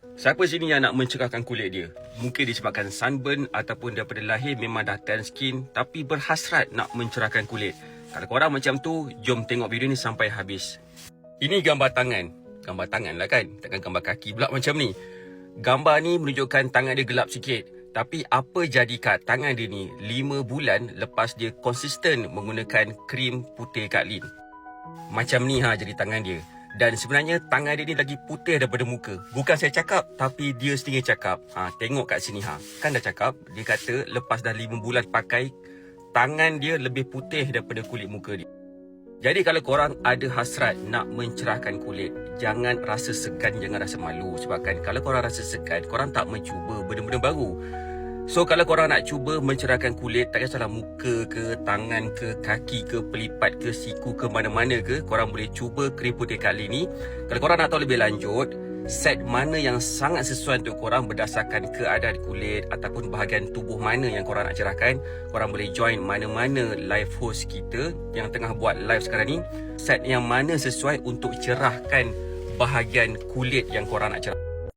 Siapa sini yang nak mencerahkan kulit dia? Mungkin disebabkan sunburn ataupun daripada lahir memang dah tan skin tapi berhasrat nak mencerahkan kulit. Kalau korang macam tu, jom tengok video ni sampai habis. Ini gambar tangan. Gambar tangan lah kan? Takkan gambar kaki pula macam ni. Gambar ni menunjukkan tangan dia gelap sikit. Tapi apa jadi kat tangan dia ni 5 bulan lepas dia konsisten menggunakan krim putih Kak Lin. Macam ni jadi tangan dia. Dan sebenarnya tangan dia ni lagi putih daripada muka. Bukan saya cakap, tapi dia sendiri cakap. Tengok kat sini Kan dah cakap, dia kata lepas dah 5 bulan pakai, tangan dia lebih putih daripada kulit muka dia. Jadi kalau korang ada hasrat nak mencerahkan kulit, jangan rasa segan, jangan rasa malu. Sebabkan kalau korang rasa segan, korang tak mencuba benda-benda baru. So kalau korang nak cuba mencerahkan kulit, tak kisahlah muka ke, tangan ke, kaki ke, pelipat ke, siku ke, mana-mana ke, korang boleh cuba krim putih Kak Lin ni. Kalau korang nak tahu lebih lanjut, set mana yang sangat sesuai untuk korang berdasarkan keadaan kulit ataupun bahagian tubuh mana yang korang nak cerahkan, korang boleh join mana-mana live host kita yang tengah buat live sekarang ni. Set yang mana sesuai untuk cerahkan bahagian kulit yang korang nak cerah.